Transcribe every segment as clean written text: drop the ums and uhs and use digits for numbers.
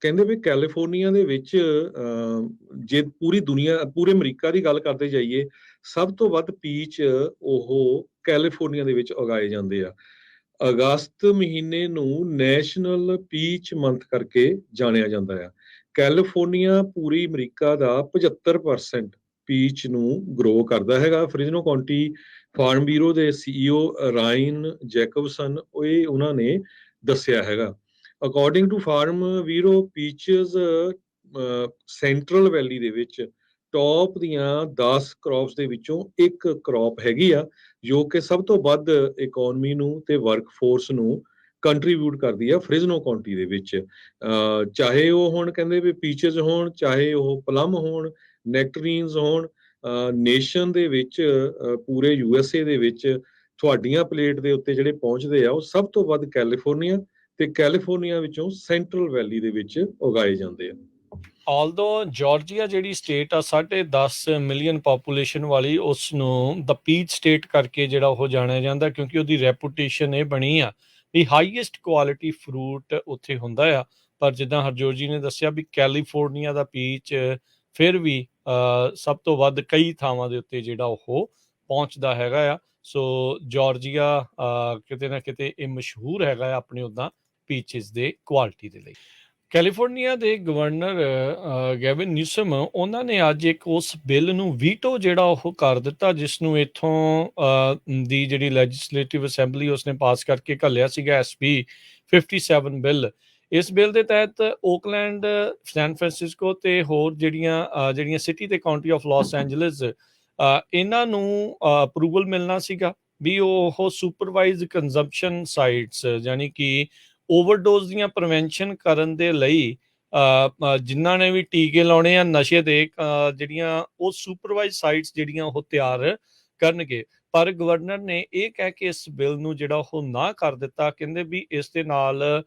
ਕਹਿੰਦੇ ਵੀ ਕੈਲੀਫੋਰਨੀਆ ਦੇ ਵਿੱਚ ਜੇ ਪੂਰੀ ਦੁਨੀਆ ਪੂਰੇ ਅਮਰੀਕਾ ਦੀ ਗੱਲ ਕਰਦੇ ਜਾਈਏ, ਸਭ ਤੋਂ ਵੱਧ ਪੀਚ ਉਹ ਕੈਲੀਫੋਰਨੀਆ ਦੇ ਵਿੱਚ ਉਗਾਏ ਜਾਂਦੇ ਆ। ਅਗਸਤ ਮਹੀਨੇ ਨੂੰ ਨੈਸ਼ਨਲ ਪੀਚ ਮੰਥ ਕਰਕੇ ਜਾਣਿਆ ਜਾਂਦਾ ਆ। ਕੈਲੀਫੋਰਨੀਆ ਪੂਰੀ ਅਮਰੀਕਾ ਦਾ 75% ਪੀਚ ਨੂੰ ਗਰੋ ਕਰਦਾ ਹੈਗਾ। ਫ੍ਰਿਜ਼ਨੋ ਕਾਉਂਟੀ ਫਾਰਮ ਬਿਊਰੋ ਦੇ CEO ਰਾਇਨ ਜੈਕਬਸਨ ਉਹਨਾਂ ਨੇ ਦੱਸਿਆ ਹੈਗਾ। According to Farm Bureau, peaches Central Valley ਦੇ ਵਿੱਚ ਟੌਪ ਦੀਆਂ 10 ਕ੍ਰੌਪਸ ਦੇ ਵਿੱਚੋਂ ਇੱਕ ਕ੍ਰੌਪ ਹੈਗੀ ਆ, ਜੋ ਕਿ ਸਭ ਤੋਂ ਵੱਧ ਇਕੋਨਮੀ ਨੂੰ ਤੇ ਵਰਕਫੋਰਸ ਨੂੰ ਕੰਟਰੀਬਿਊਟ ਕਰਦੀ ਆ ਫ੍ਰਿਜ਼ਨੋ ਕਾਉਂਟੀ ਦੇ ਵਿੱਚ। ਚਾਹੇ ਉਹ ਹੁਣ ਕਹਿੰਦੇ ਵੀ ਪੀਚਜ਼ ਹੋਣ, ਚਾਹੇ ਉਹ ਪਲਮ ਹੋਣ, ਨੈਕਟਰੀਨਸ ਹੋਣ, ਨੇਸ਼ਨ ਦੇ ਵਿੱਚ ਪੂਰੇ USA ਦੇ ਵਿੱਚ ਤੁਹਾਡੀਆਂ ਪਲੇਟ ਦੇ ਉੱਤੇ ਜਿਹੜੇ ਪਹੁੰਚਦੇ ਆ ਉਹ ਸਭ ਤੋਂ ਵੱਧ ਕੈਲੀਫੋਰਨੀਆ ਤੇ ਕੈਲੀਫੋਰਨੀਆ ਵਿੱਚੋਂ ਸੈਂਟਰਲ ਵੈਲੀ ਦੇ ਵਿੱਚ ਉਗਾਏ ਜਾਂਦੇ ਆ। ਆਲਦੋ ਜਾਰਜੀਆ ਜਿਹੜੀ ਸਟੇਟ ਆ 10.5 ਮਿਲੀਅਨ ਪਾਪੂਲੇਸ਼ਨ ਵਾਲੀ, ਉਸ ਨੂੰ ਦ ਪੀਚ ਸਟੇਟ ਕਰਕੇ ਜਿਹੜਾ ਉਹ ਜਾਣਿਆ ਜਾਂਦਾ, ਕਿਉਂਕਿ ਉਹਦੀ ਰੈਪੂਟੇਸ਼ਨ ਇਹ ਬਣੀ ਆ ਵੀ ਹਾਈਐਸਟ ਕੁਆਲਿਟੀ ਫਰੂਟ ਉੱਥੇ ਹੁੰਦਾ ਆ। ਪਰ ਜਿੱਦਾਂ ਹਰਜੋਤ ਜੀ ਨੇ ਦੱਸਿਆ ਵੀ ਕੈਲੀਫੋਰਨੀਆ ਦਾ ਪੀਚ ਫਿਰ ਵੀ ਸਭ ਤੋਂ ਵੱਧ ਕਈ ਥਾਵਾਂ ਦੇ ਉੱਤੇ ਜਿਹੜਾ ਉਹ ਪਹੁੰਚਦਾ ਹੈਗਾ ਆ। ਸੋ ਜਾਰਜੀਆ ਕਿਤੇ ਨਾ ਕਿਤੇ ਇਹ ਮਸ਼ਹੂਰ ਹੈਗਾ ਆ ਆਪਣੇ ਉੱਦਾਂ ਪੀਚਸ ਦੇ ਕੁਆਲਿਟੀ ਦੇ ਲਈ। ਕੈਲੀਫੋਰਨੀਆ ਦੇ ਗਵਰਨਰ ਗੈਵਿਨ ਨਿਊਸਮ, ਉਹਨਾਂ ਨੇ ਅੱਜ ਇੱਕ ਉਸ ਬਿੱਲ ਨੂੰ ਵੀਟੋ ਜਿਹੜਾ ਉਹ ਕਰ ਦਿੱਤਾ, ਜਿਸ ਨੂੰ ਇੱਥੋਂ ਦੀ ਜਿਹੜੀ ਲੈਜਿਸਲੇਟਿਵ ਅਸੈਂਬਲੀ ਉਸਨੇ ਪਾਸ ਕਰਕੇ ਘੱਲਿਆ ਸੀਗਾ, SB 57 ਬਿੱਲ। ਇਸ ਬਿੱਲ ਦੇ ਤਹਿਤ ਓਕਲੈਂਡ, ਸੈਨ ਫਰਾਂਸਿਸਕੋ ਤੇ ਹੋਰ ਜਿਹੜੀਆਂ ਸਿਟੀ ਤੇ ਕਾਉਂਟੀ ਆਫ ਲਾਸ ਐਂਜਲਸ, ਇਹਨਾਂ ਨੂੰ ਅਪਰੂਵਲ ਮਿਲਣਾ ਸੀਗਾ ਵੀ ਉਹ ਸੁਪਰਵਾਈਜ਼ ਕੰਜ਼ੰਪਸ਼ਨ ਸਾਈਟਸ, ਯਾਨੀ ਕਿ ਓਵਰਡੋਜ਼ ਦੀਆਂ ਪ੍ਰੀਵੈਂਸ਼ਨ ਕਰਨ ਦੇ ਲਈ ਜਿਨ੍ਹਾਂ ਨੇ ਵੀ ਟੀਕੇ ਲਾਉਣੇ ਆ ਨਸ਼ੇ ਦੇ, ਜਿਹੜੀਆਂ ਉਹ ਸੁਪਰਵਾਈਜ਼ ਸਾਈਟਸ ਜਿਹੜੀਆਂ ਉਹ ਤਿਆਰ ਕਰਨਗੇ। ਪਰ ਗਵਰਨਰ ਨੇ ਇਹ ਕਹਿ ਕੇ ਇਸ ਬਿੱਲ ਨੂੰ ਜਿਹੜਾ ਉਹ ਨਾ ਕਰ ਦਿੱਤਾ। ਕਹਿੰਦੇ ਵੀ ਇਸ ਦੇ ਨਾਲ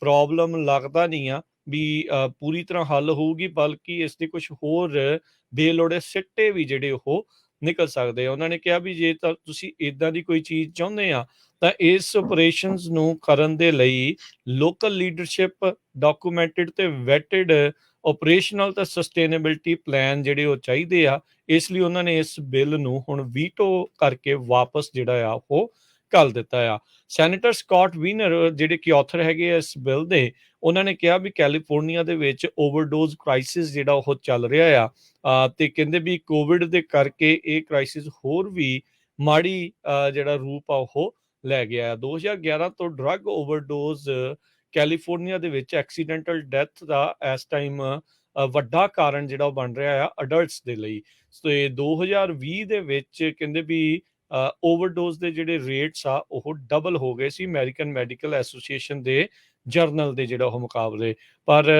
ਪ੍ਰੋਬਲਮ ਲੱਗਦਾ ਨਹੀਂ ਆ ਵੀ ਪੂਰੀ ਤਰ੍ਹਾਂ ਹੱਲ ਹੋਊਗੀ, ਬਲਕਿ ਇਸ ਦੇ ਕੁਝ ਹੋਰ ਬੇਲੋੜੇ ਸਿੱਟੇ ਵੀ ਜਿਹੜੇ ਉਹ ਨਿਕਲ ਸਕਦੇ ਆ। ਉਹਨਾਂ ਨੇ ਕਿਹਾ ਵੀ ਜੇ ਤਾਂ ਤੁਸੀਂ ਇੱਦਾਂ ਦੀ ਕੋਈ ਚੀਜ਼ ਚਾਹੁੰਦੇ ਆ ਤਾਂ ਇਸ ਆਪਰੇਸ਼ਨਸ ਨੂੰ ਕਰਨ ਦੇ ਲਈ ਲੋਕਲ ਲੀਡਰਸ਼ਿਪ, ਡਾਕੂਮੈਂਟਡ ਤੇ ਵੈਟਡ ਆਪਰੇਸ਼ਨਲ ਤੇ ਸਸਟੇਨੇਬਿਲਿਟੀ ਪਲਾਨ ਜਿਹੜੇ ਉਹ ਚਾਹੀਦੇ ਆ। ਇਸ ਲਈ ਉਹਨਾਂ ਨੇ ਇਸ ਬਿੱਲ ਨੂੰ ਹੁਣ ਵੀਟੋ ਕਰਕੇ ਵਾਪਸ ਜਿਹੜਾ ਆ ਉਹ ਘੱਲ ਦਿੱਤਾ ਆ। ਸੈਨੇਟਰ ਸਕਾਟ ਵੀਨਰ ਜਿਹੜੇ ਕਿ ਆਥਰ ਹੈਗੇ ਆ ਇਸ ਬਿੱਲ ਦੇ, ਉਹਨਾਂ ਨੇ ਕਿਹਾ ਵੀ ਕੈਲੀਫੋਰਨੀਆ ਦੇ ਵਿੱਚ ਓਵਰਡੋਜ਼ ਕ੍ਰਾਈਸਿਸ ਜਿਹੜਾ ਉਹ ਚੱਲ ਰਿਹਾ ਆ ਤੇ ਕਹਿੰਦੇ ਵੀ ਕੋਵਿਡ ਦੇ ਕਰਕੇ ਇਹ ਕ੍ਰਾਈਸਿਸ ਹੋਰ ਵੀ ਮਾੜੀ ਜਿਹੜਾ ਰੂਪ ਆ ਉਹ ਲੈ ਗਿਆ। 2011 ਤੋਂ ਡਰੱਗ ਓਵਰਡੋਜ਼ ਕੈਲੀਫੋਰਨੀਆ ਦੇ ਵਿੱਚ ਐਕਸੀਡੈਂਟਲ ਡੈਥ ਦਾ ਇਸ ਟਾਈਮ ਵੱਡਾ ਕਾਰਨ ਜਿਹੜਾ ਉਹ ਬਣ ਰਿਹਾ ਆ ਅਡਲਟਸ ਦੇ ਲਈ। ਤੇ 2020 ਦੇ ਵਿੱਚ ਕਹਿੰਦੇ ਵੀ ਓਵਰਡੋਜ਼ ਦੇ ਜਿਹੜੇ ਰੇਟਸ ਆ ਉਹ ਡਬਲ ਹੋ ਗਏ ਸੀ ਅਮਰੀਕਨ ਮੈਡੀਕਲ ਐਸੋਸੀਏਸ਼ਨ ਦੇ ਜਰਨਲ ਦੇ ਜਿਹੜਾ ਉਹ ਮੁਕਾਬਲੇ। ਪਰ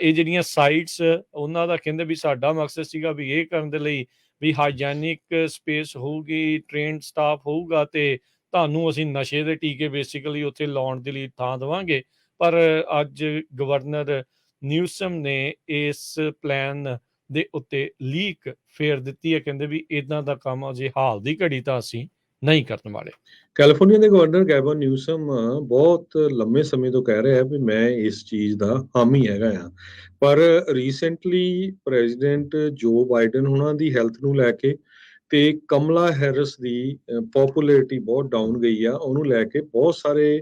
ਇਹ ਜਿਹੜੀਆਂ ਸਾਈਟਸ, ਉਹਨਾਂ ਦਾ ਕਹਿੰਦੇ ਵੀ ਸਾਡਾ ਮਕਸਦ ਸੀਗਾ ਵੀ ਇਹ ਕਰਨ ਦੇ ਲਈ ਵੀ ਹਾਈਜੈਨਿਕ ਸਪੇਸ ਹੋਊਗੀ, ਟ੍ਰੇਨਡ ਸਟਾਫ ਹੋਊਗਾ ਤੇ ਤੁਹਾਨੂੰ ਅਸੀਂ ਨਸ਼ੇ ਦੇ ਟੀਕੇ ਬੇਸਿਕਲੀ ਉੱਥੇ ਲਾਉਣ ਦੇ ਲਈ ਥਾਂ ਦੇਵਾਂਗੇ। ਪਰ ਅੱਜ ਗਵਰਨਰ ਨਿਊਸਮ ਨੇ ਇਸ ਪਲਾਨ ਦੇ ਉੱਤੇ ਲੀਕ ਫੇਰ ਦਿੱਤੀ ਹੈ। ਕਹਿੰਦੇ ਵੀ ਇਦਾਂ ਦਾ ਕੰਮ ਅਜੇ ਹਾਲ ਦੀ ਘੜੀ ਤਾਂ ਅਸੀਂ ਨਹੀਂ ਕਰਨ ਵਾਲੇ। ਕੈਲੀਫੋਰਨੀਆ ਦੇ ਗਵਰਨਰ ਗੈਵਨ ਨਿਊਸਮ ਬਹੁਤ ਲੰਮੇ ਸਮੇਂ ਤੋਂ ਕਹਿ ਰਿਹਾ ਵੀ ਮੈਂ ਇਸ ਚੀਜ਼ ਦਾ ਹਾਮੀ ਹੈਗਾ ਆ, ਪਰ ਰੀਸੈਂਟਲੀ ਪ੍ਰੈਜ਼ੀਡੈਂਟ ਜੋ ਬਾਈਡਨ ਉਹਨਾਂ ਦੀ ਹੈਲਥ ਨੂੰ ਲੈ ਕੇ ਤੇ ਕਮਲਾ ਹੈਰਿਸ ਦੀ ਪੋਪੂਲੈਰਿਟੀ ਬਹੁਤ ਡਾਊਨ ਗਈ ਆ, ਉਹਨੂੰ ਲੈ ਕੇ ਬਹੁਤ ਸਾਰੇ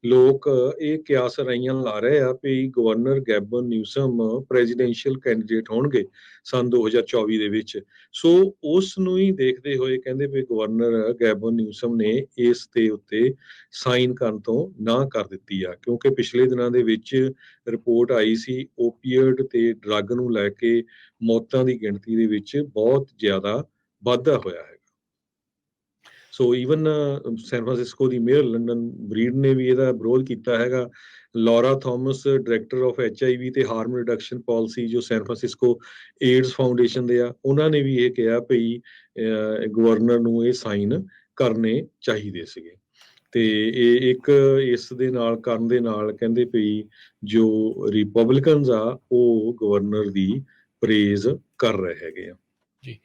ਲੋਕ ਇਹ ਕਿਆਸ ਰਾਈਆਂ ਲਾ ਰਹੇ ਆ ਵੀ ਗਵਰਨਰ ਗੈਵਨ ਨਿਊਸਮ ਪ੍ਰੈਜ਼ੀਡੈਂਸ਼ੀਅਲ ਕੈਂਡੀਡੇਟ ਹੋਣਗੇ ਸੰਨ 2024 ਦੇ ਵਿੱਚ। ਸੋ ਉਸ ਨੂੰ ਹੀ ਦੇਖਦੇ ਹੋਏ ਕਹਿੰਦੇ ਵੀ ਗਵਰਨਰ ਗੈਵਨ ਨਿਊਸਮ ਨੇ ਇਸ ਦੇ ਉੱਤੇ ਸਾਈਨ ਕਰਨ ਤੋਂ ਨਾ ਕਰ ਦਿੱਤੀ ਆ, ਕਿਉਂਕਿ ਪਿਛਲੇ ਦਿਨਾਂ ਦੇ ਵਿੱਚ ਰਿਪੋਰਟ ਆਈ ਸੀ ਓਪੀਅਡ ਤੇ ਡਰੱਗ ਨੂੰ ਲੈ ਕੇ ਮੌਤਾਂ ਦੀ ਗਿਣਤੀ ਦੇ ਵਿੱਚ ਬਹੁਤ ਜ਼ਿਆਦਾ ਵਾਧਾ ਹੋਇਆ ਹੈ। ਸੋ ਈਵਨ ਸੈਨ ਫਰਾਂਸਿਸਕੋ ਦੀ ਮੇਅਰ ਲੰਡਨ ਬਰੀਡ ਨੇ ਵੀ ਇਹਦਾ ਵਿਰੋਧ ਕੀਤਾ ਹੈਗਾ। Laura Thomas, director of HIV ਤੇ ਹਾਰਮ ਰਿਡਕਸ਼ਨ ਪਾਲਿਸੀ ਜੋ ਸੈਨ ਫਰਾਂਸਿਸਕੋ ਏਡਸ ਫਾਊਂਡੇਸ਼ਨ ਦੇ ਆ, ਉਹਨਾਂ ਨੇ ਵੀ ਇਹ ਕਿਹਾ ਭਈ ਗਵਰਨਰ ਨੂੰ ਇਹ ਸਾਈਨ ਕਰਨੇ ਚਾਹੀਦੇ ਸੀਗੇ। ਤੇ ਇਹ ਇੱਕ ਇਸ ਦੇ ਨਾਲ ਕਰਨ ਦੇ ਨਾਲ ਕਹਿੰਦੇ ਭਈ ਜੋ ਰਿਪਬਲਿਕਨਸ ਆ ਉਹ ਗਵਰਨਰ ਦੀ ਪ੍ਰੇਜ਼ ਕਰ ਰਹੇ ਹੈਗੇ ਆ।